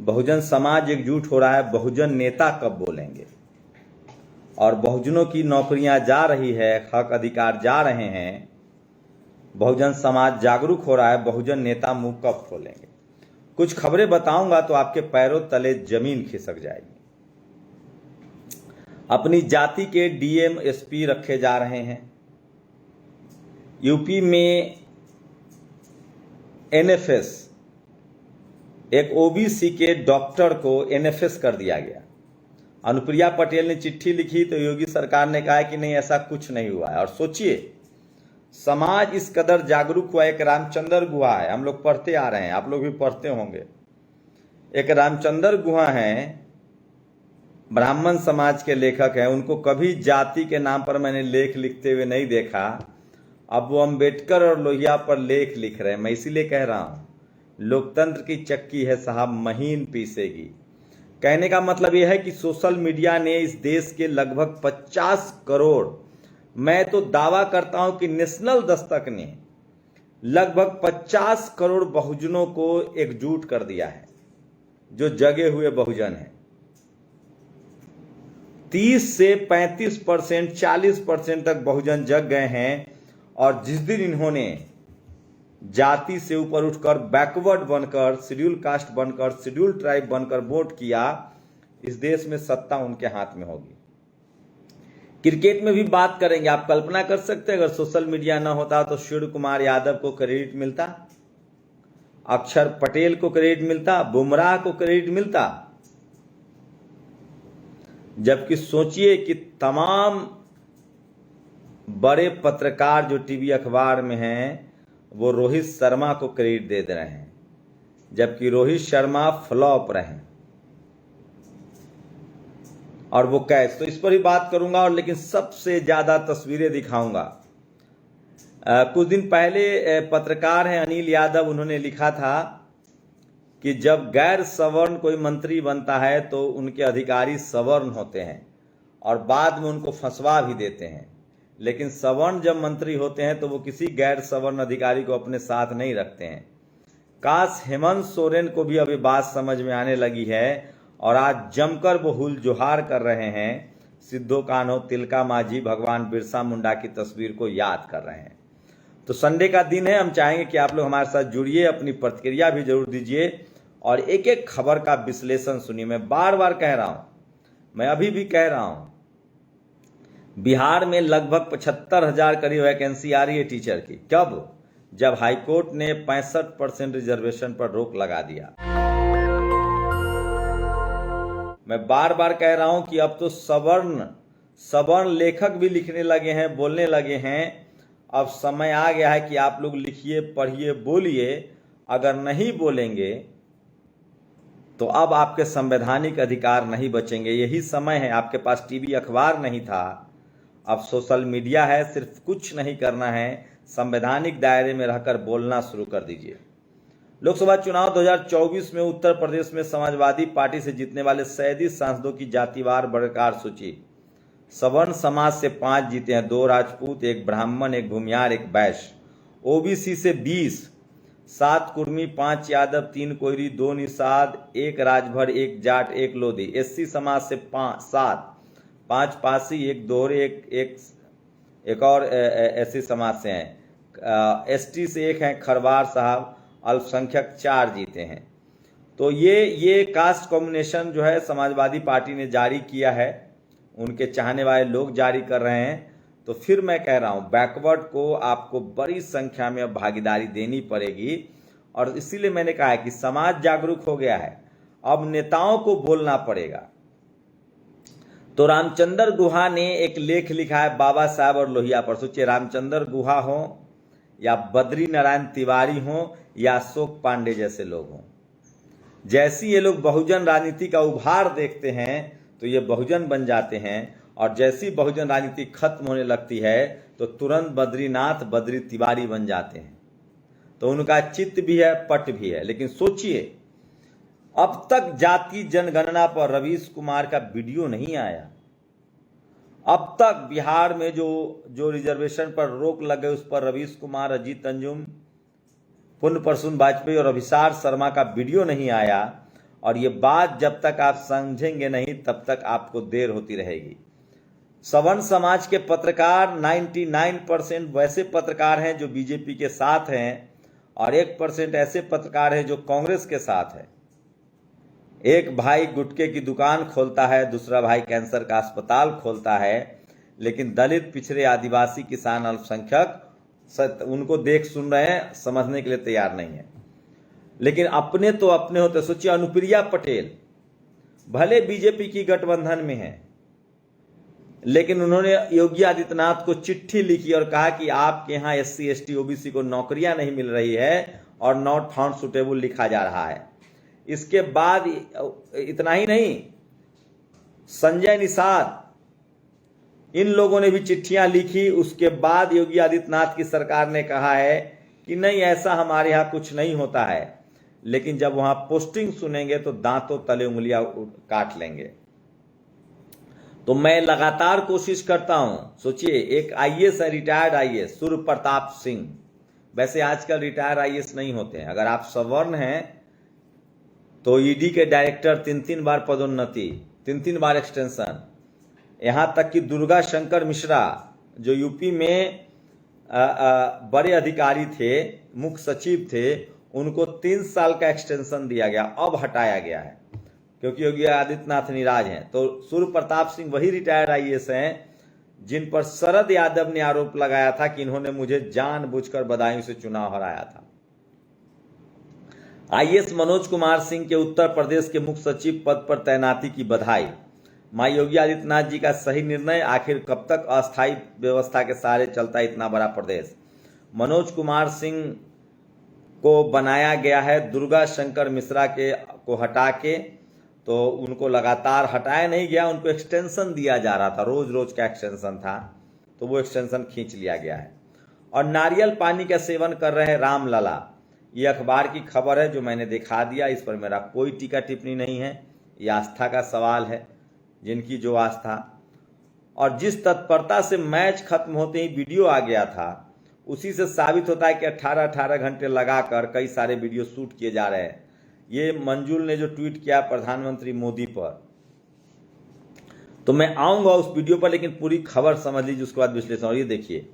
बहुजन समाज एकजुट हो रहा है, बहुजन नेता कब बोलेंगे? और बहुजनों की नौकरियां जा रही है, हक अधिकार जा रहे हैं, बहुजन समाज जागरूक हो रहा है, बहुजन नेता मुंह कब खोलेंगे? कुछ खबरें बताऊंगा तो आपके पैरों तले जमीन खिसक जाएगी। अपनी जाति के डीएम एसपी रखे जा रहे हैं। यूपी में एनएफएस, एक ओबीसी के डॉक्टर को एनएफएस कर दिया गया। अनुप्रिया पटेल ने चिट्ठी लिखी तो योगी सरकार ने कहा कि नहीं, ऐसा कुछ नहीं हुआ है। और सोचिए, समाज इस कदर जागरूक हुआ। एक रामचंद्र गुहा है, हम लोग पढ़ते आ रहे हैं, आप लोग भी पढ़ते होंगे। एक रामचंद्र गुहा हैं, ब्राह्मण समाज के लेखक हैं। उनको कभी जाति के नाम पर मैंने लेख लिखते हुए नहीं देखा। अब वो अंबेडकर और लोहिया पर लेख लिख रहे हैं। मैं इसीलिए कह रहा हूं, लोकतंत्र की चक्की है साहब, महीन पीसेगी। कहने का मतलब यह है कि सोशल मीडिया ने इस देश के लगभग 50 करोड़, मैं तो दावा करता हूं कि नेशनल दस्तक ने लगभग 50 करोड़ बहुजनों को एकजुट कर दिया है, जो जगे हुए बहुजन हैं। 30 से 35%, 40% तक बहुजन जग गए हैं। और जिस दिन इन्होंने जाति से ऊपर उठकर, बैकवर्ड बनकर, शेड्यूल कास्ट बनकर, शेड्यूल ट्राइब बनकर वोट किया, इस देश में सत्ता उनके हाथ में होगी। क्रिकेट में भी बात करेंगे। आप कल्पना कर सकते हैं, अगर सोशल मीडिया ना होता तो सूर्य कुमार यादव को क्रेडिट मिलता, अक्षर पटेल को क्रेडिट मिलता, बुमराह को क्रेडिट मिलता। जबकि सोचिए कि तमाम बड़े पत्रकार जो टीवी अखबार में हैं, वो रोहित शर्मा को क्रेडिट दे रहे हैं, जबकि रोहित शर्मा फ्लॉप रहे। और वो कैच, तो इस पर ही बात करूंगा। और लेकिन सबसे ज्यादा तस्वीरें दिखाऊंगा। कुछ दिन पहले पत्रकार हैं अनिल यादव, उन्होंने लिखा था कि जब गैर सवर्ण कोई मंत्री बनता है तो उनके अधिकारी सवर्ण होते हैं और बाद में उनको फंसवा भी देते हैं, लेकिन सवर्ण जब मंत्री होते हैं तो वो किसी गैर सवर्ण अधिकारी को अपने साथ नहीं रखते हैं। काश हेमंत सोरेन को भी अभी बात समझ में आने लगी है और आज जमकर वो हुल जोहार कर रहे हैं, सिद्धो कान्हो, तिलका मांझी, भगवान बिरसा मुंडा की तस्वीर को याद कर रहे हैं। तो संडे का दिन है, हम चाहेंगे कि आप लोग हमारे साथ जुड़िए, अपनी प्रतिक्रिया भी जरूर दीजिए और एक एक खबर का विश्लेषण सुनिए। मैं बार बार कह रहा हूं, मैं अभी भी कह रहा हूं, बिहार में लगभग 75,000 करीब वैकेंसी आ रही है टीचर की। कब? जब हाईकोर्ट ने 65% रिजर्वेशन पर रोक लगा दिया। मैं बार बार कह रहा हूं कि अब तो सवर्ण लेखक भी लिखने लगे हैं, बोलने लगे हैं। अब समय आ गया है कि आप लोग लिखिए, पढ़िए, बोलिए। अगर नहीं बोलेंगे तो अब आपके संवैधानिक अधिकार नहीं बचेंगे। यही समय है। आपके पास टीवी अखबार नहीं था, अब सोशल मीडिया है। सिर्फ कुछ नहीं करना है, संवैधानिक दायरे में रहकर बोलना शुरू कर दीजिए। लोकसभा चुनाव 2024 में उत्तर प्रदेश में समाजवादी पार्टी से जीतने वाले 37 सांसदों की जातिवार वर्गकार सूची। सवर्ण समाज से 5 जीते हैं, 2 राजपूत, 1 ब्राह्मण, 1 भूमियार, 1 वैश्य। ओबीसी से 20, 7 कुर्मी, 5 यादव, 3 कोयरी, 2 निषाद, 1 राजभर, 1 जाट, 1 लोधी। एससी समाज से 7, 5 पासी, 1 दोहरे, एक और एससी समाज से हैं। एसटी से 1 हैं खरवार साहब। अल्पसंख्यक 4 जीते हैं। तो ये कास्ट कॉम्बिनेशन जो है समाजवादी पार्टी ने जारी किया है, उनके चाहने वाले लोग जारी कर रहे हैं। तो फिर मैं कह रहा हूं, बैकवर्ड को आपको बड़ी संख्या में अब भागीदारी देनी पड़ेगी। और इसीलिए मैंने कहा है कि समाज जागरूक हो गया है, अब नेताओं को बोलना पड़ेगा। तो रामचंद्र गुहा ने एक लेख लिखा है बाबा साहब और लोहिया पर। सोचिए, रामचंद्र गुहा हो या बद्री नारायण तिवारी हो या अशोक पांडे जैसे लोग हों, जैसी ये लोग बहुजन राजनीति का उभार देखते हैं तो ये बहुजन बन जाते हैं। और जैसी बहुजन राजनीति खत्म होने लगती है तो तुरंत बद्रीनाथ, बद्री तिवारी बन जाते हैं। तो उनका चित्त भी है, पट भी है। लेकिन सोचिए, अब तक जाति जनगणना पर रवीश कुमार का वीडियो नहीं आया। अब तक बिहार में जो रिजर्वेशन पर रोक लग गई, उस पर रवीश कुमार, अजीत अंजुम, पुण्य प्रसून वाजपेयी और अभिसार शर्मा का वीडियो नहीं आया। और ये बात जब तक आप समझेंगे नहीं तब तक आपको देर होती रहेगी। सवर्ण समाज के पत्रकार 99% वैसे पत्रकार हैं जो बीजेपी के साथ हैं और 1% ऐसे पत्रकार हैं जो कांग्रेस के साथ है। एक भाई गुटखे की दुकान खोलता है, दूसरा भाई कैंसर का अस्पताल खोलता है, लेकिन दलित, पिछड़े, आदिवासी, किसान, अल्पसंख्यक उनको देख सुन रहे हैं, समझने के लिए तैयार नहीं है। लेकिन अपने तो अपने होते। सोचिए, अनुप्रिया पटेल भले बीजेपी की गठबंधन में है, लेकिन उन्होंने योगी आदित्यनाथ को चिट्ठी लिखी और कहा कि आपके यहाँ SC ST OBC को नौकरियां नहीं मिल रही है और नॉट फाउंड सुटेबल लिखा जा रहा है। इसके बाद इतना ही नहीं, संजय निषाद, इन लोगों ने भी चिट्ठियां लिखी। उसके बाद योगी आदित्यनाथ की सरकार ने कहा है कि नहीं, ऐसा हमारे यहाँ कुछ नहीं होता है। लेकिन जब वहां पोस्टिंग सुनेंगे तो दांतों तले उंगलियां काट लेंगे। तो मैं लगातार कोशिश करता हूं। सोचिए, एक IAS है, रिटायर्ड IAS सूर्य प्रताप सिंह। वैसे आजकल रिटायर्ड IAS नहीं होते हैं। अगर आप सवर्ण हैं तो ED के डायरेक्टर 3 बार पदोन्नति, 3 बार एक्सटेंशन। यहां तक कि दुर्गा शंकर मिश्रा जो यूपी में बड़े अधिकारी थे, मुख्य सचिव थे, उनको 3 साल का एक्सटेंशन दिया गया, अब हटाया गया है क्योंकि योगी आदित्यनाथ निराज हैं। तो सूर्य प्रताप सिंह वही रिटायर्ड IAS हैं जिन पर शरद यादव ने आरोप लगाया था कि इन्होंने मुझे जानबूझकर बदायूं से चुनाव हराया था। IAS मनोज कुमार सिंह के उत्तर प्रदेश के मुख्य सचिव पद पर तैनाती की बधाई। मां योगी आदित्यनाथ जी का सही निर्णय। आखिर कब तक अस्थायी व्यवस्था के सहारे चलता इतना बड़ा प्रदेश। मनोज कुमार सिंह को बनाया गया है दुर्गा शंकर मिश्रा को हटा के, तो उनको लगातार हटाया नहीं गया, उनको एक्सटेंशन दिया जा रहा था, रोज रोज का एक्सटेंशन था, तो वो एक्सटेंशन खींच लिया गया है। और नारियल पानी का सेवन कर रहे हैं रामलला। ये अखबार की खबर है जो मैंने दिखा दिया। इस पर मेरा कोई टीका टिप्पणी नहीं है, ये आस्था का सवाल है, जिनकी जो आस्था। और जिस तत्परता से मैच खत्म होते ही वीडियो आ गया था, उसी से साबित होता है कि 18 घंटे लगाकर कई सारे वीडियो शूट किए जा रहे हैं। ये मंजुल ने जो ट्वीट किया प्रधानमंत्री मोदी पर, तो मैं आऊंगा उस वीडियो पर, लेकिन पूरी खबर समझ लीजिए, उसके बाद विश्लेषण। और ये देखिए,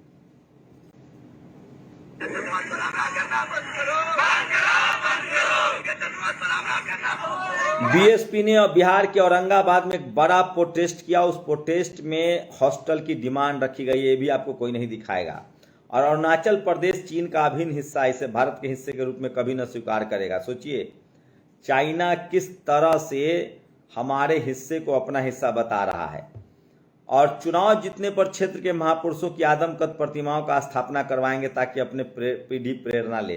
बीएसपी ने बिहार के औरंगाबाद में एक बड़ा प्रोटेस्ट किया। उस प्रोटेस्ट में हॉस्टल की डिमांड रखी गई, ये भी आपको कोई नहीं दिखाएगा। और अरुणाचल प्रदेश चीन का अभिन्न हिस्सा, इसे भारत के हिस्से के रूप में कभी न स्वीकार करेगा। सोचिए, चाइना किस तरह से हमारे हिस्से को अपना हिस्सा बता रहा है। और चुनाव जीतने पर क्षेत्र के महापुरुषों की आदमकद प्रतिमाओं का स्थापना करवाएंगे ताकि अपने पीढ़ी प्रेरणा ले।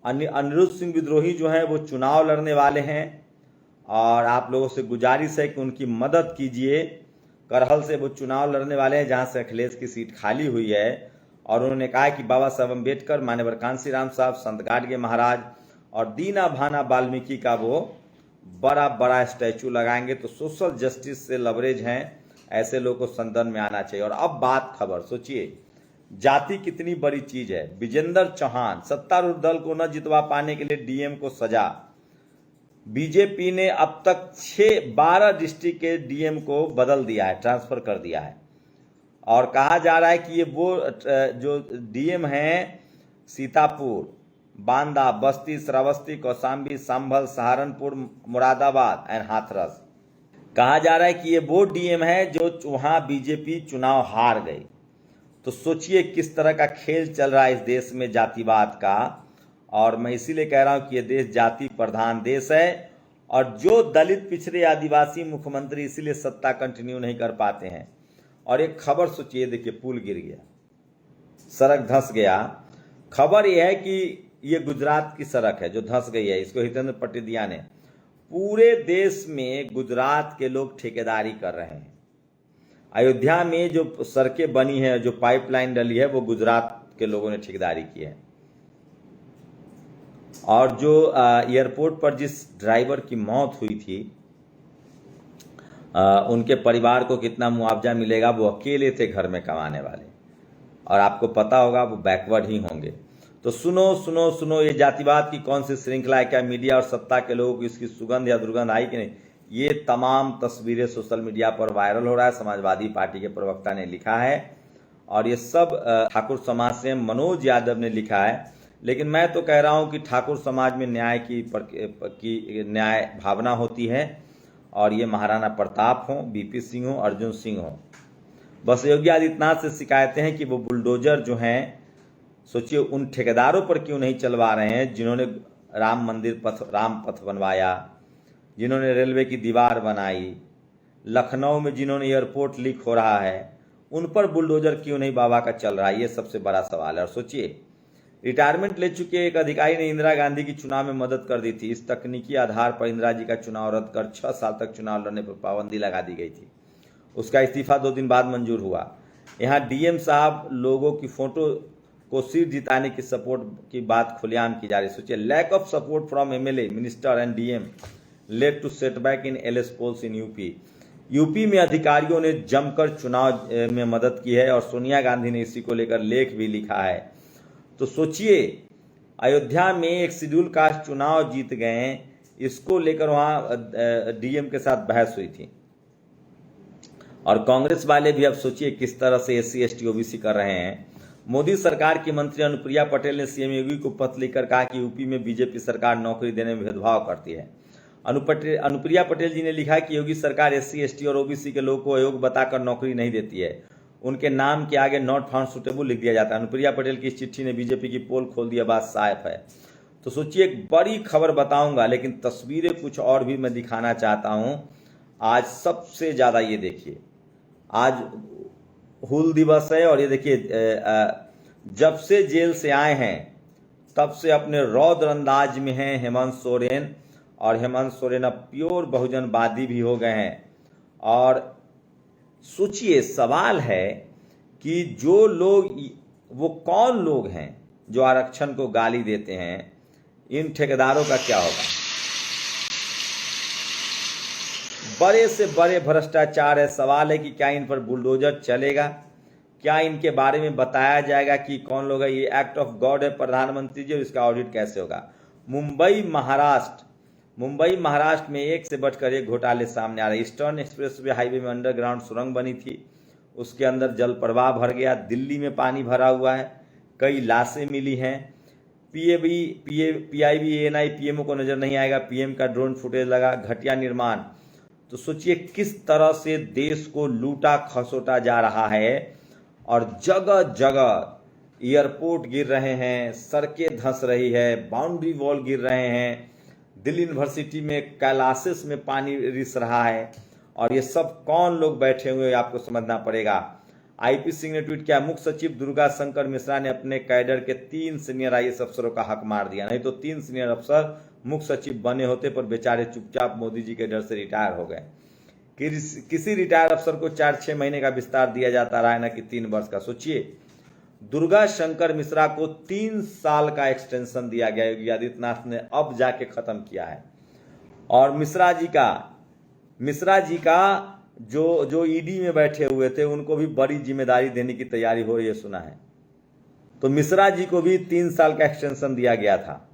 अनिरुद्ध सिंह विद्रोही जो है वो चुनाव लड़ने वाले हैं और आप लोगों से गुजारिश है कि उनकी मदद कीजिए। करहल से वो चुनाव लड़ने वाले हैं जहां से अखिलेश की सीट खाली हुई है। और उन्होंने कहा कि बाबा साहब अम्बेडकर, मान्यवर कांसी राम साहब, संत गाडगे महाराज और दीना भाना वाल्मीकि का वो बड़ा स्टैचू लगाएंगे। तो सोशल जस्टिस से लवरेज हैं, ऐसे लोगों को संदन में आना चाहिए। और अब बात खबर, सोचिए जाति कितनी बड़ी चीज है। विजेंद्र चौहान, सत्तारूढ़ दल को न जितवा पाने के लिए डीएम को सजा। बीजेपी ने अब तक 12 डिस्ट्रिक्ट के डीएम को बदल दिया है, ट्रांसफर कर दिया है। और कहा जा रहा है कि ये वो जो डीएम हैं सीतापुर, बांदा, बस्ती, श्रावस्ती, कौशाम्बी, संभल, सहारनपुर, मुरादाबाद एंड हाथरस, कहा जा रहा है कि ये वो डीएम है जो वहां बीजेपी चुनाव हार गई। तो सोचिए किस तरह का खेल चल रहा है इस देश में जातिवाद का। और मैं इसीलिए कह रहा हूं कि ये देश जाति प्रधान देश है। और जो दलित, पिछड़े, आदिवासी मुख्यमंत्री इसीलिए सत्ता कंटिन्यू नहीं कर पाते हैं। और एक खबर सोचिए, देखिए पुल गिर गया, सड़क धंस गया। खबर यह है कि ये गुजरात की सड़क है जो धंस गई है, इसको हितेंद्र पटेदिया ने। पूरे देश में गुजरात के लोग ठेकेदारी कर रहे हैं। अयोध्या में जो सड़कें बनी है, जो पाइपलाइन डली है, वो गुजरात के लोगों ने ठेकेदारी की है। और जो एयरपोर्ट पर जिस ड्राइवर की मौत हुई थी, उनके परिवार को कितना मुआवजा मिलेगा, वो अकेले थे घर में कमाने वाले। और आपको पता होगा वो बैकवर्ड ही होंगे। तो सुनो सुनो सुनो, ये जातिवाद की कौन सी श्रृंखला है? क्या मीडिया और सत्ता के लोगों को इसकी सुगंध या दुर्गंध आई कि नहीं? ये तमाम तस्वीरें सोशल मीडिया पर वायरल हो रहा है। समाजवादी पार्टी के प्रवक्ता ने लिखा है और ये सब ठाकुर समाज से मनोज यादव ने लिखा है। लेकिन मैं तो कह रहा हूं कि ठाकुर समाज में न्याय की न्याय भावना होती है और ये महाराणा प्रताप हो, बीपी सिंह हो, अर्जुन सिंह हो। बस योगी आदित्यनाथ से शिकायतें हैं कि वो बुलडोजर जो हैं, सोचिए उन ठेकेदारों पर क्यों नहीं चलवा रहे हैं जिन्होंने राम पथ बनवाया, जिन्होंने रेलवे की दीवार बनाई, लखनऊ में जिन्होंने एयरपोर्ट लीक हो रहा है, उन पर बुलडोजर क्यों नहीं बाबा का चल रहा है? ये सबसे बड़ा सवाल है। और सोचिए, रिटायरमेंट ले चुके एक अधिकारी ने इंदिरा गांधी की चुनाव में मदद कर दी थी। इस तकनीकी आधार पर इंदिरा जी का चुनाव रद्द कर 6 साल तक चुनाव लड़ने पर पाबंदी लगा दी गई थी। उसका इस्तीफा 2 दिन बाद मंजूर हुआ। यहाँ डीएम साहब लोगों की फोटो को सीट जिताने की सपोर्ट की बात खुलेआम की जा रही है। सोचिए, lack of support from MLA, minister and DM led to setback in LS polls in UP. UP में अधिकारियों ने जमकर चुनाव में मदद की है और सोनिया गांधी ने इसी को लेकर लेख भी लिखा है। तो सोचिए, अयोध्या में एक शेड्यूल कास्ट चुनाव जीत गए, इसको लेकर वहां डीएम के साथ बहस हुई थी। और कांग्रेस वाले भी अब सोचिए किस तरह से एससी एसटी ओबीसी कर रहे हैं। मोदी सरकार की मंत्री अनुप्रिया पटेल ने सीएम योगी को पत्र लिखकर कहा कि यूपी में बीजेपी सरकार नौकरी देने में भेदभाव करती है। अनुप्रिया पटेल जी ने लिखा कि योगी सरकार एससी एसटी और ओबीसी के लोगों को अयोग्य बताकर नौकरी नहीं देती है, उनके नाम के आगे नॉट फाउंड सुटेबल लिख दिया जाता है। अनुप्रिया पटेल की इस चिट्ठी ने बीजेपी की पोल खोल दिया, बात साफ है। तो सोचिए, एक बड़ी खबर बताऊंगा लेकिन तस्वीरें कुछ और भी मैं दिखाना चाहता हूं। आज सबसे ज्यादा ये देखिए, आज हूल दिवस है और ये देखिए, जब से जेल से आए हैं तब से अपने रौद्र अंदाज में हैं हेमंत सोरेन। और हेमंत सोरेन अब प्योर बहुजनवादी भी हो गए हैं। और सोचिए, सवाल है कि जो लोग, वो कौन लोग हैं जो आरक्षण को गाली देते हैं? इन ठेकेदारों का क्या होगा? बड़े से बड़े भ्रष्टाचार है। सवाल है कि क्या इन पर बुलडोजर चलेगा? क्या इनके बारे में बताया जाएगा कि कौन लोग है? ये एक्ट ऑफ गॉड है प्रधानमंत्री जी, और इसका ऑडिट कैसे होगा? मुंबई महाराष्ट्र में एक से बढ़कर एक घोटाले सामने आ रहे। ईस्टर्न एक्सप्रेसवे हाईवे में अंडरग्राउंड सुरंग बनी थी, उसके अंदर जल प्रवाह भर गया। दिल्ली में पानी भरा हुआ है, कई लाशें मिली हैं। पीआईबी एएनआई पीएमओ को नजर नहीं आएगा, पीएम का ड्रोन फुटेज लगा। घटिया निर्माण। तो सोचिए किस तरह से देश को लूटा खसोटा जा रहा है और जगह जगह एयरपोर्ट गिर रहे हैं, सड़कें धंस रही है, बाउंड्री वॉल गिर रहे हैं। दिल्ली यूनिवर्सिटी में कैलाशेस में पानी रिस रहा है। और ये सब कौन लोग बैठे हुए आपको समझना पड़ेगा। आईपी सिंह ने ट्वीट किया, मुख्य सचिव दुर्गा शंकर मिश्रा ने अपने कैडर के 3 सीनियर आईएएस अफसरों का हक मार दिया। नहीं तो 3 सीनियर अफसर मुख्य सचिव बने होते, पर बेचारे चुपचाप मोदी जी के डर से रिटायर हो गए। किसी रिटायर अफसर को 4-6 महीने का विस्तार दिया जाता रहा है, ना कि 3 वर्ष का। सोचिए, दुर्गा शंकर मिश्रा को 3 साल का एक्सटेंशन दिया गया, योगी आदित्यनाथ ने अब जाके खत्म किया है। और मिश्रा जी का जो ईडी में बैठे हुए थे, उनको भी बड़ी जिम्मेदारी देने की तैयारी हो रही है, सुना है। तो मिश्रा जी को भी 3 साल का एक्सटेंशन दिया गया था।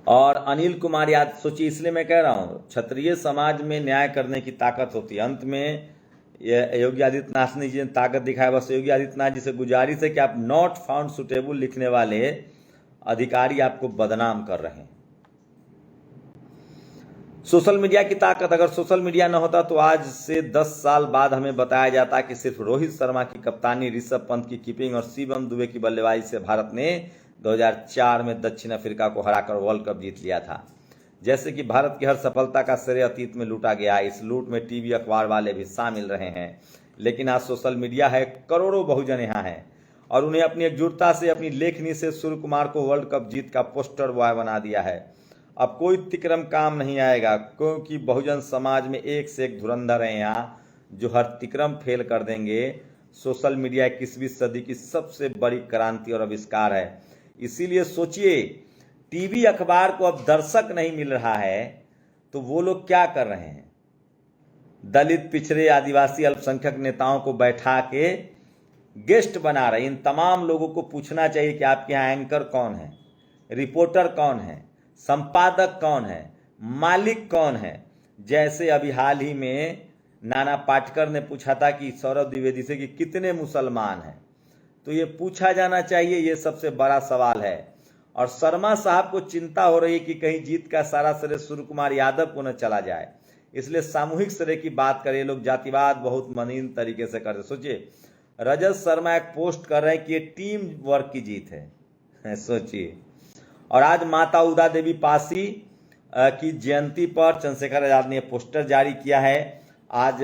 और अनिल कुमार यादव, सोचिए, इसलिए मैं कह रहा हूं, क्षत्रिय समाज में न्याय करने की ताकत होती है। अंत में योगी आदित्यनाथ जी ने ताकत दिखाया। बस योगी आदित्यनाथ जी से गुजारिश है कि आप नॉट फाउंड सुटेबल लिखने वाले अधिकारी आपको बदनाम कर रहे हैं। सोशल मीडिया की ताकत, अगर सोशल मीडिया न होता तो आज से 10 साल बाद हमें बताया जाता कि सिर्फ रोहित शर्मा की कप्तानी, ऋषभ पंत की कीपिंग और शिवम दुबे की बल्लेबाजी से भारत ने 2004 में दक्षिण अफ्रीका को हराकर वर्ल्ड कप जीत लिया था। जैसे कि भारत की हर सफलता का श्रेय अतीत में लूटा गया। इस लूट में टीवी अखबार वाले भी शामिल रहे हैं। लेकिन आज सोशल मीडिया है, करोड़ों बहुजन यहाँ हैं और उन्हें अपनी एकजुटता से, अपनी लेखनी से सूर्य कुमार को वर्ल्ड कप जीत का पोस्टर बॉय बना दिया है। अब कोई तिक्रम काम नहीं आएगा, क्योंकि बहुजन समाज में एक से एक धुरंधर है यहाँ, जो हर तिक्रम फेल कर देंगे। सोशल मीडिया 21वीं सदी की सबसे बड़ी क्रांति और आविष्कार है। इसीलिए सोचिए, टीवी अखबार को अब दर्शक नहीं मिल रहा है तो वो लोग क्या कर रहे हैं? दलित, पिछड़े, आदिवासी, अल्पसंख्यक नेताओं को बैठा के गेस्ट बना रहे। इन तमाम लोगों को पूछना चाहिए कि आपके यहाँ एंकर कौन है, रिपोर्टर कौन है, संपादक कौन है, मालिक कौन है। जैसे अभी हाल ही में नाना पाटेकर ने पूछा था कि सौरभ द्विवेदी से कि कितने मुसलमान हैं, तो ये पूछा जाना चाहिए, ये सबसे बड़ा सवाल है। और शर्मा साहब को चिंता हो रही है कि कहीं जीत का सारा श्रेय सूर्य कुमार यादव को न चला जाए, इसलिए सामूहिक श्रेय की बात करें। लोग जातिवाद बहुत मनीन तरीके से करते। सोचिए, रजत शर्मा एक पोस्ट कर रहे हैं कि ये टीम वर्क की जीत है, सोचिए। और आज माता उदा देवी पासी की जयंती पर चंद्रशेखर आजाद ने पोस्टर जारी किया है। आज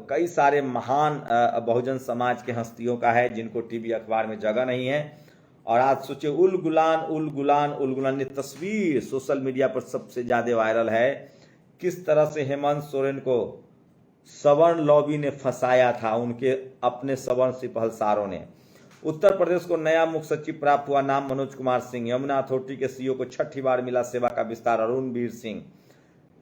कई सारे महान बहुजन समाज के हस्तियों का है जिनको टीवी अखबार में जगह नहीं है। और आज सोचिए, उल गुलान ये तस्वीर सोशल मीडिया पर सबसे ज्यादा वायरल है। किस तरह से हेमंत सोरेन को सवर्ण लॉबी ने फंसाया था, उनके अपने सवर्ण सिपहलसारों ने। उत्तर प्रदेश को नया मुख्य सचिव प्राप्त हुआ, नाम मनोज कुमार सिंह। यमुना अथॉरिटी के सीईओ को छठी बार मिला सेवा का विस्तार, अरुण वीर सिंह।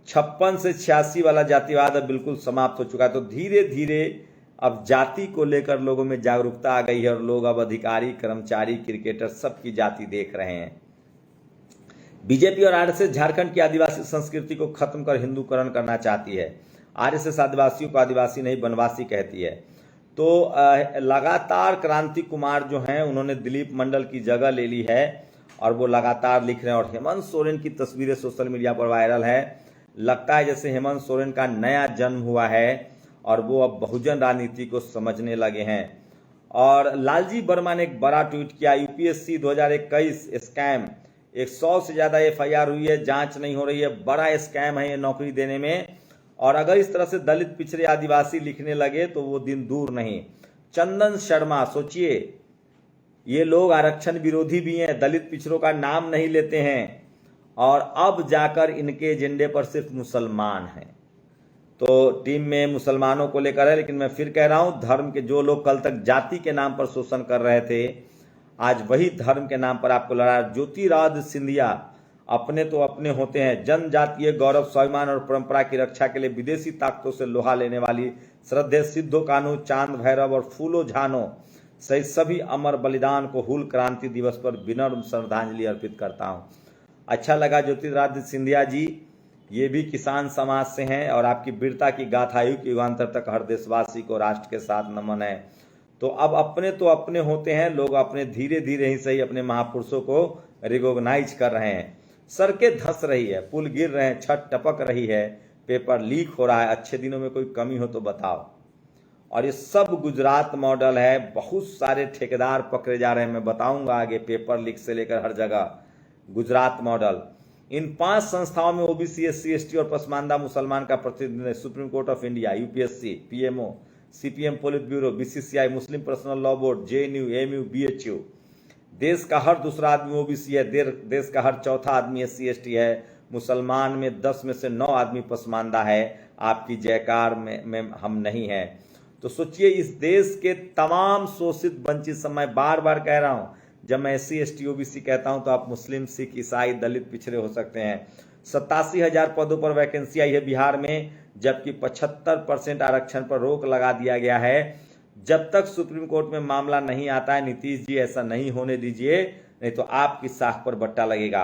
56 से 86 वाला जातिवाद अब बिल्कुल समाप्त हो चुका है। तो धीरे धीरे अब जाति को लेकर लोगों में जागरूकता आ गई है और लोग अब अधिकारी, कर्मचारी, क्रिकेटर सबकी जाति देख रहे हैं। बीजेपी और आरएसएस झारखंड की आदिवासी संस्कृति को खत्म कर हिंदूकरण करना चाहती है। आरएसएस आदिवासियों को आदिवासी नहीं वनवासी कहती है। तो लगातार क्रांति कुमार जो हैं उन्होंने दिलीप मंडल की जगह ले ली है और वो लगातार लिख रहे हैं। और हेमंत सोरेन की तस्वीरें सोशल मीडिया पर वायरल है। लगता है जैसे हेमंत सोरेन का नया जन्म हुआ है और वो अब बहुजन राजनीति को समझने लगे हैं। और लालजी वर्मा ने एक बड़ा ट्वीट किया, यूपीएससी 2021 स्कैम, 100 से ज्यादा एफआईआर हुई है, जांच नहीं हो रही है, बड़ा स्कैम है ये नौकरी देने में। और अगर इस तरह से दलित, पिछड़े, आदिवासी लिखने लगे तो वो दिन दूर नहीं। चंदन शर्मा, सोचिए, ये लोग आरक्षण विरोधी भी हैं, दलित पिछड़ों का नाम नहीं लेते हैं और अब जाकर इनके एजेंडे पर सिर्फ मुसलमान हैं। तो टीम में मुसलमानों को लेकर है। लेकिन मैं फिर कह रहा हूं, धर्म के जो लोग कल तक जाति के नाम पर शोषण कर रहे थे, आज वही धर्म के नाम पर आपको लड़ा। ज्योतिरादित्य सिंधिया, अपने तो अपने होते हैं, जनजातीय गौरव, स्वाभिमान और परंपरा की रक्षा के लिए विदेशी ताकतों से लोहा लेने वाली श्रद्धेय सिद्धो कान्हू, चांद भैरव और फूलो झानो सहित सभी अमर बलिदान को हूल क्रांति दिवस पर विनम्र श्रद्धांजलि अर्पित करता हूं। अच्छा लगा ज्योतिरादित्य सिंधिया जी, ये भी किसान समाज से हैं और आपकी वीरता की गाथा युग युगांतर तक हर देशवासी को राष्ट्र के साथ नमन है। तो अब अपने तो अपने होते हैं, लोग अपने धीरे धीरे ही सही अपने महापुरुषों को रिकॉग्नाइज कर रहे हैं। सड़कें धंस रही है, पुल गिर रहे हैं, छत टपक रही है, पेपर लीक हो रहा है। अच्छे दिनों में कोई कमी हो तो बताओ। और ये सब गुजरात मॉडल है। बहुत सारे ठेकेदार पकड़े जा रहे हैं, मैं बताऊंगा आगे, पेपर लीक से लेकर हर जगह गुजरात मॉडल। इन 5 संस्थाओं में ओबीसी, एससी, एसटी और पसमानदा मुसलमान का प्रतिनिधित्व, supreme court of India, UPSC, PMO, CPM polit bureau, BCCI, Muslim personal law board, JNU, AMU, BHU. देश का हर दूसरा आदमी ओबीसी है, देश का हर चौथा आदमी एससी एसटी है, मुसलमान में 10 में से 9 आदमी पसमानदा है। आपकी जयकार में हम नहीं हैं। तो सोचिए, इस देश के तमाम शोषित वंचित, मैं बार बार कह रहा हूं, जब मैं एससी एसटी ओबीसी कहता हूं तो आप मुस्लिम, सिख, ईसाई, दलित, पिछड़े हो सकते हैं। 87,000 पदों पर वैकेंसी आई है बिहार में, जबकि 75% आरक्षण पर रोक लगा दिया गया है। जब तक सुप्रीम कोर्ट में मामला नहीं आता है, नीतीश जी ऐसा नहीं होने दीजिए, नहीं तो आपकी साख पर बट्टा लगेगा।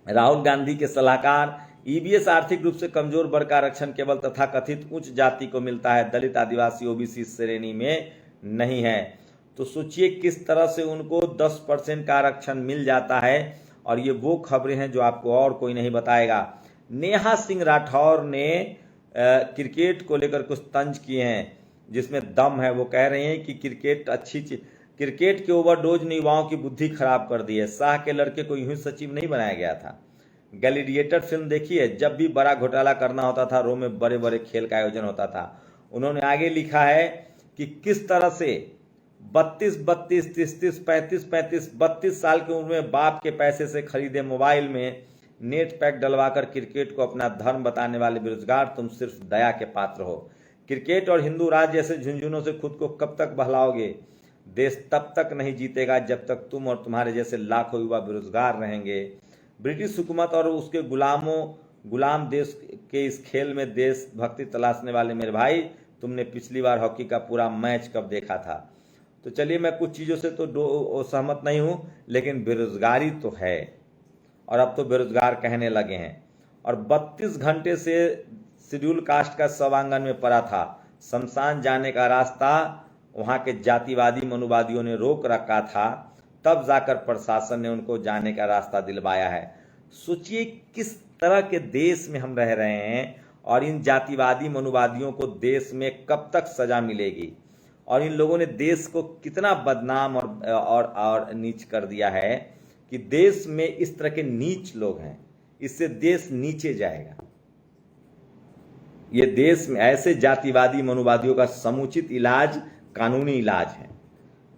राहुल गांधी के सलाहकार, ईबीएस आर्थिक रूप से कमजोर वर्ग का आरक्षण केवल तथाकथित उच्च जाति को मिलता है, दलित, आदिवासी, ओबीसी श्रेणी में नहीं है। तो सोचिए किस तरह से उनको 10% का आरक्षण मिल जाता है। और ये वो खबरें हैं जो आपको और कोई नहीं बताएगा। नेहा सिंह राठौर ने क्रिकेट को लेकर कुछ तंज किए हैं जिसमें दम है। वो कह रहे हैं कि क्रिकेट अच्छी चीज, क्रिकेट के ओवरडोज ने युवाओं की बुद्धि खराब कर दी है। शाह के लड़के को यूं सचिव नहीं बनाया गया था। ग्लैडिएटर फिल्म देखी है, जब भी बड़ा घोटाला करना होता था, रोम में बड़े बड़े खेल का आयोजन होता था। उन्होंने आगे लिखा है कि किस तरह से 32, 33, 35, 32 साल की उम्र में बाप के पैसे से खरीदे मोबाइल में नेट पैक डलवाकर क्रिकेट को अपना धर्म बताने वाले बेरोजगार, तुम सिर्फ दया के पात्र हो। क्रिकेट और हिंदू राज जैसे झुंझुनों से खुद को कब तक बहलाओगे? देश तब तक नहीं जीतेगा जब तक तुम और तुम्हारे जैसे लाखों युवा बेरोजगार रहेंगे। ब्रिटिश हुकूमत और उसके गुलाम देश के इस खेल में देशभक्ति तलाशने वाले मेरे भाई, तुमने पिछली बार हॉकी का पूरा मैच कब देखा था? तो चलिए मैं कुछ चीज़ों से तो सहमत नहीं हूँ, लेकिन बेरोजगारी तो है और अब तो बेरोजगार कहने लगे हैं। और 32 घंटे से शेड्यूल कास्ट का शव आंगन में पड़ा था। शमशान जाने का रास्ता वहाँ के जातिवादी मनुवादियों ने रोक रखा था, तब जाकर प्रशासन ने उनको जाने का रास्ता दिलवाया है। सोचिए किस तरह के देश में हम रह रहे हैं और इन जातिवादी मनुवादियों को देश में कब तक सजा मिलेगी, और इन लोगों ने देश को कितना बदनाम और नीच कर दिया है कि देश में इस तरह के नीच लोग हैं, इससे देश नीचे जाएगा। ये देश में ऐसे जातिवादी मनुवादियों का समुचित इलाज कानूनी इलाज है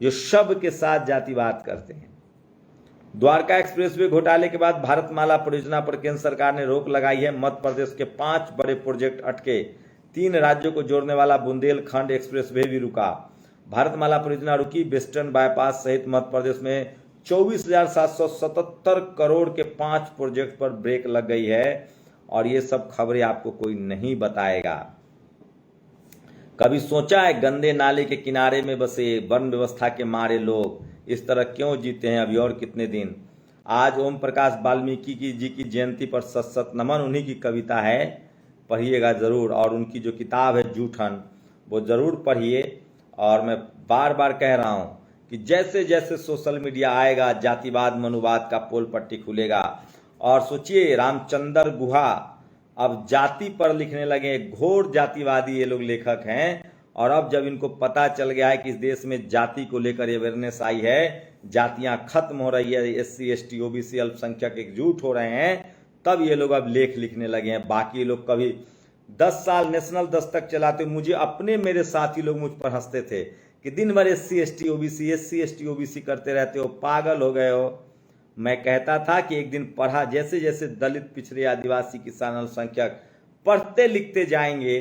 जो शव के साथ जातिवाद करते हैं। द्वारका एक्सप्रेसवे घोटाले के बाद भारतमाला परियोजना पर केंद्र सरकार ने रोक लगाई है। मध्य प्रदेश के 5 बड़े प्रोजेक्ट अटके। 3 राज्यों को जोड़ने वाला बुंदेलखंड एक्सप्रेसवे भी रुका। भारतमाला परियोजना रुकी। वेस्टर्न बाईपास सहित मध्य प्रदेश में 24,777 करोड़ के 5 प्रोजेक्ट पर ब्रेक लग गई है, और ये सब खबरें आपको कोई नहीं बताएगा। कभी सोचा है गंदे नाले के किनारे में बसे वन व्यवस्था के मारे लोग इस तरह क्यों जीते हैं अभी और कितने दिन। आज ओम प्रकाश वाल्मीकि जी की जयंती पर सत सत नमन, उन्हीं की कविता है, पढ़िएगा ज़रूर। और उनकी जो किताब है जूठन, वो ज़रूर पढ़िए। और मैं बार बार कह रहा हूँ कि जैसे जैसे सोशल मीडिया आएगा जातिवाद मनुवाद का पोल पट्टी खुलेगा। और सोचिए रामचंद्र गुहा अब जाति पर लिखने लगे। घोर जातिवादी ये लोग लेखक हैं, और अब जब इनको पता चल गया है कि इस देश में जाति को लेकर अवेयरनेस आई है, जातियां खत्म हो रही है, SC ST OBC अल्पसंख्यक एकजुट हो रहे हैं, तब ये लोग अब लेख लिखने लगे हैं। बाकी लोग कभी 10 साल नेशनल दस्तक चलाते, मुझे अपने मेरे साथी लोग मुझ पर हंसते थे कि दिन भर SC ST OBC करते रहते हो, पागल हो गए हो। मैं कहता था कि एक दिन पढ़ा, जैसे जैसे दलित पिछड़े आदिवासी किसान अल्पसंख्यक पढ़ते लिखते जाएंगे,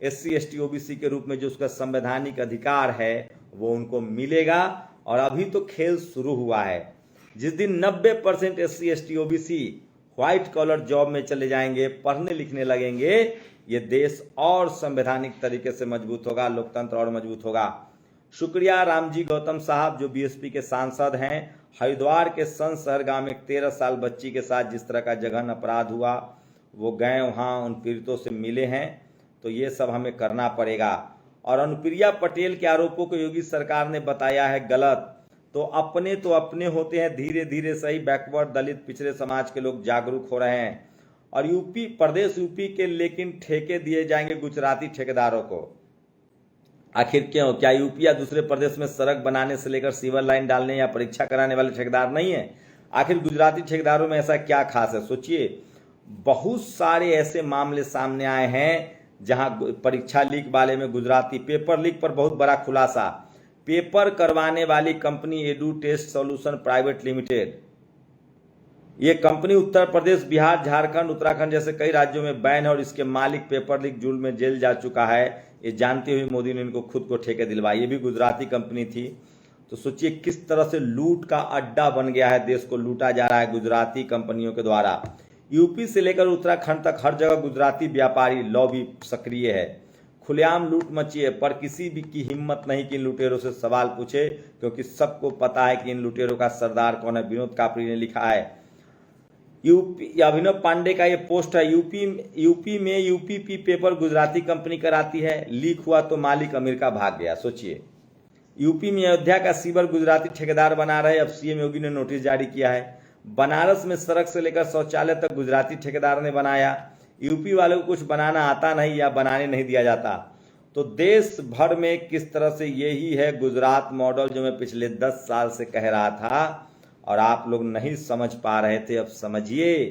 SC ST OBC के रूप में जो उसका संवैधानिक अधिकार है वो उनको मिलेगा। और अभी तो खेल शुरू हुआ है। जिस दिन 90% SC ST OBC white collar job में चले जाएंगे, पढ़ने लिखने लगेंगे, ये देश और संवैधानिक तरीके से मजबूत होगा, लोकतंत्र और मजबूत होगा। शुक्रिया रामजी गौतम साहब जो BSP के सांसद हैं। हरिद्वार के संत शहर गांव में 13 साल बच्ची के साथ जिस तरह का जघन अपराध हुआ, वो गए वहाँ उन पीड़ितों से मिले हैं, तो ये सब हमें करना पड़ेगा। और अनुप्रिया पटेल के आरोपों को योगी सरकार ने बताया है गलत। तो अपने होते हैं, धीरे धीरे सही बैकवर्ड दलित पिछड़े समाज के लोग जागरूक हो रहे हैं। और यूपी के लेकिन ठेके दिए जाएंगे गुजराती ठेकेदारों को। आखिर क्यों? क्या यूपी या दूसरे प्रदेश में सड़क बनाने से लेकर सीवर लाइन डालने या परीक्षा कराने वाले ठेकेदार नहीं है? आखिर गुजराती ठेकेदारों में ऐसा क्या खास है? सोचिए, बहुत सारे ऐसे मामले सामने आए हैं जहां परीक्षा लीक वाले में गुजराती। पेपर लीक पर बहुत बड़ा खुलासा। पेपर करवाने वाली company Edu Test Solution private limited, ये कंपनी उत्तर प्रदेश, बिहार, झारखंड, उत्तराखंड जैसे कई राज्यों में बैन है, और इसके मालिक पेपर लीक जुर्म में जेल जा चुका है। ये जानते हुए मोदी ने इनको खुद को ठेके दिलवाए। ये भी गुजराती कंपनी थी। तो सोचिए किस तरह से लूट का अड्डा बन गया है, देश को लूटा जा रहा है गुजराती कंपनियों के द्वारा। यूपी से लेकर उत्तराखंड तक हर जगह गुजराती व्यापारी लॉबी सक्रिय है। खुलेआम लूट मची है, पर किसी भी की हिम्मत नहीं कि इन लुटेरों से सवाल पूछे, क्योंकि सबको पता है कि इन लुटेरों का सरदार कौन है। विनोद कापड़ी ने लिखा है। अभिनव पांडे का ये पोस्ट है। यूपी में यूपीपी पेपर गुजराती कंपनी कराती है, लीक हुआ तो मालिक अमेरिका भाग गया। सोचिए, यूपी में अयोध्या का सीवर गुजराती ठेकेदार बना रहे। अब CM योगी ने नोटिस जारी किया है। बनारस में सड़क से लेकर शौचालय तक गुजराती ठेकेदार ने बनाया। यूपी वालों को कुछ बनाना आता नहीं या बनाने नहीं दिया जाता। तो देश भर में किस तरह से यही है गुजरात मॉडल, जो मैं पिछले 10 साल से कह रहा था और आप लोग नहीं समझ पा रहे थे। अब समझिए,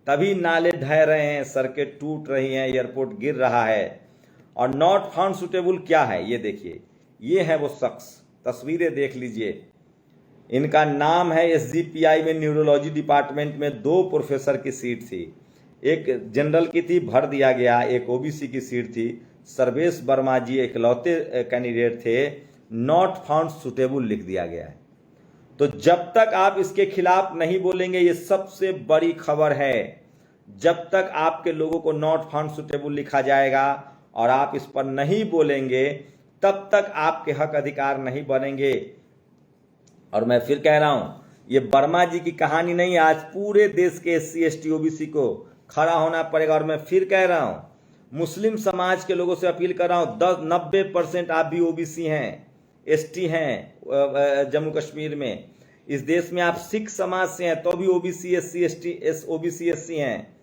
तभी नाले ढह रहे हैं, सड़कें टूट रही हैं, एयरपोर्ट गिर रहा है। और नॉट फाउंड सुटेबल क्या है, ये देखिए, ये है वो शख्स। तस्वीरें देख लीजिए। इनका नाम है। SGPI में न्यूरोलॉजी डिपार्टमेंट में 2 प्रोफेसर की सीट थी। एक जनरल की थी, भर दिया गया। एक OBC की सीट थी। सर्वेश वर्मा जी इकलौते कैंडिडेट थे। नॉट फाउंड सुटेबल लिख दिया गया है। तो जब तक आप इसके खिलाफ नहीं बोलेंगे, ये सबसे बड़ी खबर है, जब तक आपके लोगों को नॉट फाउंड सुटेबल लिखा जाएगा और आप इस पर नहीं बोलेंगे, तब तक आपके हक अधिकार नहीं बनेंगे। और मैं फिर कह रहा हूं, ये वर्मा जी की कहानी नहीं है, आज पूरे देश के SC ST OBC को खड़ा होना पड़ेगा। और मैं फिर कह रहा हूं, मुस्लिम समाज के लोगों से अपील कर रहा हूं, 90% आप भी OBC हैं, ST हैं जम्मू कश्मीर में। इस देश में आप सिख समाज से हैं तो भी OBC SC ST OBC SC हैं।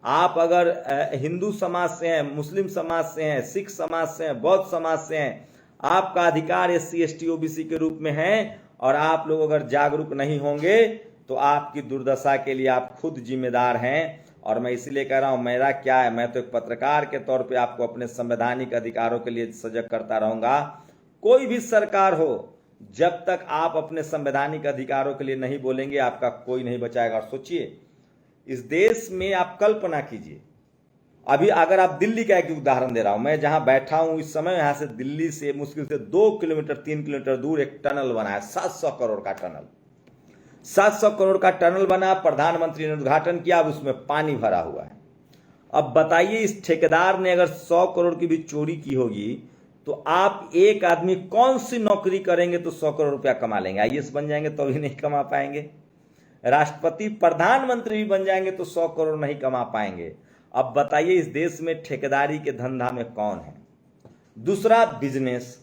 आप अगर हिंदू समाज से हैं, मुस्लिम समाज से हैं, सिख समाज से हैं, बौद्ध समाज से हैं, आपका अधिकार SC ST OBC के रूप में है। और आप लोग अगर जागरूक नहीं होंगे तो आपकी दुर्दशा के लिए आप खुद जिम्मेदार हैं। और मैं इसलिए कह रहा हूं, मेरा क्या है, मैं तो एक पत्रकार के तौर पे आपको अपने संवैधानिक अधिकारों के लिए सजग करता रहूंगा। कोई भी सरकार हो, जब तक आप अपने संवैधानिक अधिकारों के लिए नहीं बोलेंगे, आपका कोई नहीं बचाएगा। और सोचिए, इस देश में आप कल्पना कीजिए, अभी अगर आप दिल्ली का एक उदाहरण दे रहा हूं, मैं जहां बैठा हूं इस समय, यहां से दिल्ली से मुश्किल से 2 किलोमीटर 3 किलोमीटर दूर एक टनल बना है, 700 करोड़ का टनल। 700 करोड़ का टनल बना, प्रधानमंत्री ने उद्घाटन किया, अब उसमें पानी भरा हुआ है। अब बताइए, इस ठेकेदार ने अगर 100 करोड़ की भी चोरी की होगी तो आप एक आदमी कौन सी नौकरी करेंगे तो 100 करोड़ रुपया कमा लेंगे? IAS बन जाएंगे तो भी नहीं कमा पाएंगे, राष्ट्रपति प्रधानमंत्री भी बन जाएंगे तो 100 करोड़ नहीं कमा पाएंगे। अब बताइए, इस देश में ठेकेदारी के धंधा में कौन है? दूसरा, बिजनेस।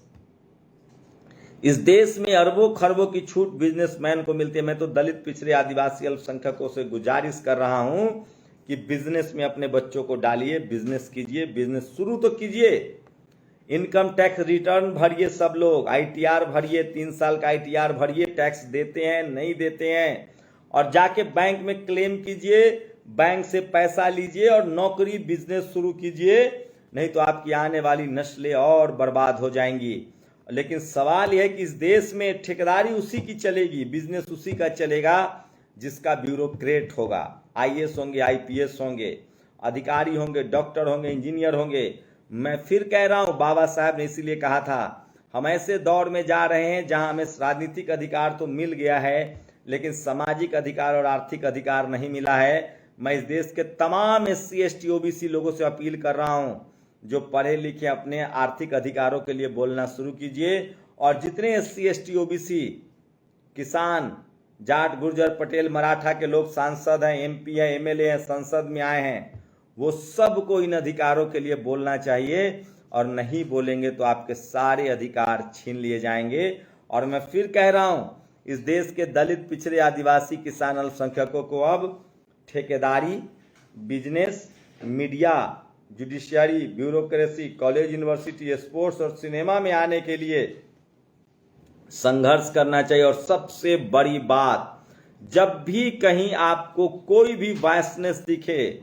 इस देश में अरबों खरबों की छूट बिजनेसमैन को मिलती है। मैं तो दलित, पिछड़े, आदिवासी, अल्पसंख्यकों से गुजारिश कर रहा हूं कि बिजनेस में अपने बच्चों को डालिए, बिजनेस कीजिए, बिजनेस शुरू तो कीजिए। इनकम टैक्स रिटर्न भरिए, सब लोग ITR भरिए, 3 साल का ITR भरिए, टैक्स देते हैं नहीं देते हैं, और जाके बैंक में क्लेम कीजिए, बैंक से पैसा लीजिए और नौकरी बिजनेस शुरू कीजिए। नहीं तो आपकी आने वाली नस्लें और बर्बाद हो जाएंगी। लेकिन सवाल यह है कि इस देश में ठेकेदारी उसी की चलेगी, बिजनेस उसी का चलेगा जिसका ब्यूरोक्रेट होगा। IAS होंगे, IPS होंगे, अधिकारी होंगे, डॉक्टर होंगे, इंजीनियर होंगे। मैं फिर कह रहा हूं, बाबा साहब ने इसीलिए कहा था, हम ऐसे दौर में जा रहे हैं जहां हमें राजनीतिक अधिकार तो मिल गया है, लेकिन सामाजिक अधिकार और आर्थिक अधिकार नहीं मिला है। मैं इस देश के तमाम SC ST OBC लोगों से अपील कर रहा हूं, जो पढ़े लिखे, अपने आर्थिक अधिकारों के लिए बोलना शुरू कीजिए। और जितने SC ST OBC, किसान, जाट, गुर्जर, पटेल, मराठा के लोग सांसद हैं, MP हैं, MLA हैं, संसद में आए हैं, वो सबको इन अधिकारों के लिए बोलना चाहिए। और नहीं बोलेंगे तो आपके सारे अधिकार छीन लिए जाएंगे। और मैं फिर कह रहा हूं, इस देश के दलित, पिछड़े, आदिवासी, किसान, अल्पसंख्यकों को अब ठेकेदारी, business, media, judiciary, bureaucracy, college, university, sports और सिनेमा में आने के लिए संघर्ष करना चाहिए। और सबसे बड़ी बात, जब भी कहीं आपको कोई भी वायसनेस दिखे,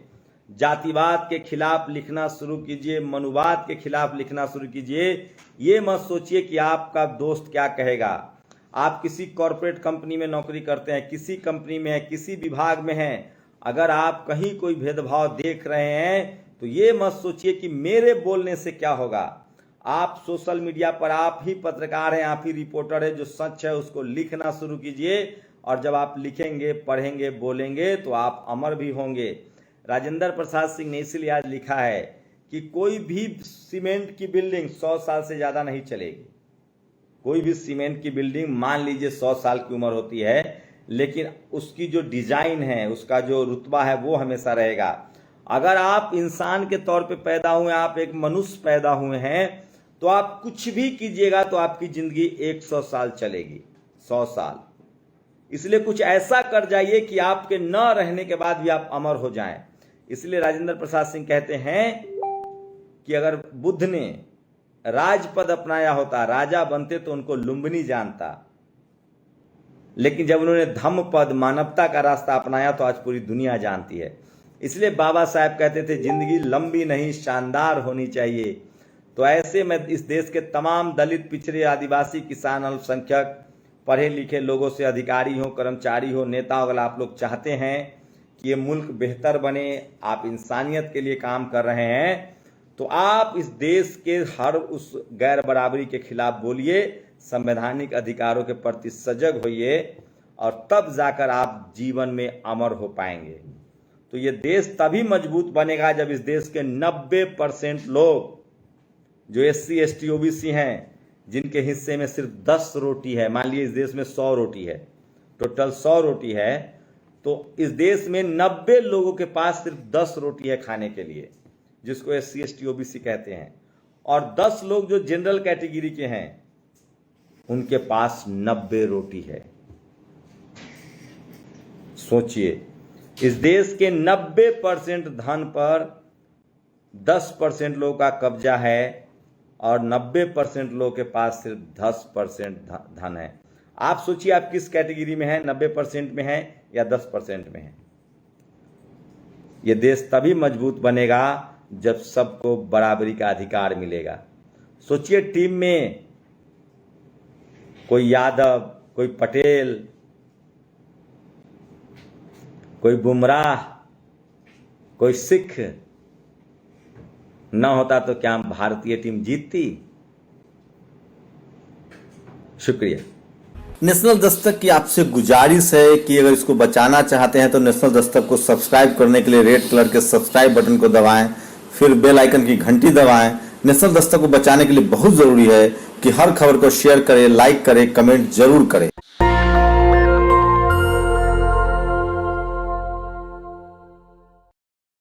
जातिवाद के खिलाफ लिखना शुरू कीजिए, मनुवाद के खिलाफ लिखना शुरू कीजिए। ये मत सोचिए कि आपका दोस्त क्या कहेगा। आप किसी कॉरपोरेट कंपनी में नौकरी करते हैं, किसी कंपनी में हैं, किसी विभाग में हैं, अगर आप कहीं कोई भेदभाव देख रहे हैं तो ये मत सोचिए कि मेरे बोलने से क्या होगा। आप सोशल मीडिया पर, आप ही पत्रकार हैं, आप ही रिपोर्टर हैं, जो सच है उसको लिखना शुरू कीजिए। और जब आप लिखेंगे, पढ़ेंगे, बोलेंगे तो आप अमर भी होंगे। राजेंद्र प्रसाद सिंह ने इसलिए आज लिखा है कि कोई भी सीमेंट की बिल्डिंग 100 साल से ज़्यादा नहीं चलेगी। कोई भी सीमेंट की बिल्डिंग मान लीजिए 100 साल की उम्र होती है, लेकिन उसकी जो डिजाइन है, उसका जो रुतबा है, वो हमेशा रहेगा। अगर आप इंसान के तौर पे पैदा हुए, आप एक मनुष्य पैदा हुए हैं, तो आप कुछ भी कीजिएगा तो आपकी जिंदगी 100 साल चलेगी, 100 साल। इसलिए कुछ ऐसा कर जाइए कि आपके न रहने के बाद भी आप अमर हो जाएं। इसलिए राजेंद्र प्रसाद सिंह कहते हैं कि अगर बुद्ध ने राजपद अपनाया होता, राजा बनते, तो उनको लुम्बिनी जानता, लेकिन जब उन्होंने धम्म पद, मानवता का रास्ता अपनाया तो आज पूरी दुनिया जानती है। इसलिए बाबा साहब कहते थे, जिंदगी लंबी नहीं, शानदार होनी चाहिए। तो ऐसे में इस देश के तमाम दलित, पिछड़े, आदिवासी, किसान, अल्पसंख्यक, पढ़े लिखे लोगों से, अधिकारी हो, कर्मचारी हो, नेता हो, अगर आप लोग चाहते हैं कि ये मुल्क बेहतर बने, आप इंसानियत के लिए काम कर रहे हैं, तो आप इस देश के हर उस गैर बराबरी के खिलाफ बोलिए, संवैधानिक अधिकारों के प्रति सजग होइए, और तब जाकर आप जीवन में अमर हो पाएंगे। तो ये देश तभी मजबूत बनेगा जब इस देश के 90% लोग जो SC ST OBC हैं, जिनके हिस्से में सिर्फ 10 रोटी है, मान लीजिए इस देश में 100 रोटी है, टोटल 100 रोटी है, तो इस देश में 90 लोगों के पास सिर्फ 10 रोटी है खाने के लिए, जिसको SC ST OBC कहते हैं, और 10 लोग जो जनरल कैटेगरी के हैं उनके पास 90 रोटी है। सोचिए, इस देश के 90% धन पर 10% लोगों का कब्जा है और 90% लोगों के पास सिर्फ 10% धन है। आप सोचिए आप किस कैटेगरी में हैं, 90% में हैं या 10% में हैं। यह देश तभी मजबूत बनेगा जब सबको बराबरी का अधिकार मिलेगा। सोचिए टीम में कोई यादव, कोई पटेल, कोई बुमराह, कोई सिख न होता तो क्या भारतीय टीम जीतती? शुक्रिया। नेशनल दस्तक की आपसे गुजारिश है कि अगर इसको बचाना चाहते हैं तो नेशनल दस्तक को सब्सक्राइब करने के लिए रेड कलर के सब्सक्राइब बटन को दबाएं, फिर बेल आइकन की घंटी दबाएं। नेशनल दस्तक को बचाने के लिए बहुत जरूरी है कि हर खबर को शेयर करें, लाइक करें, कमेंट जरूर करें।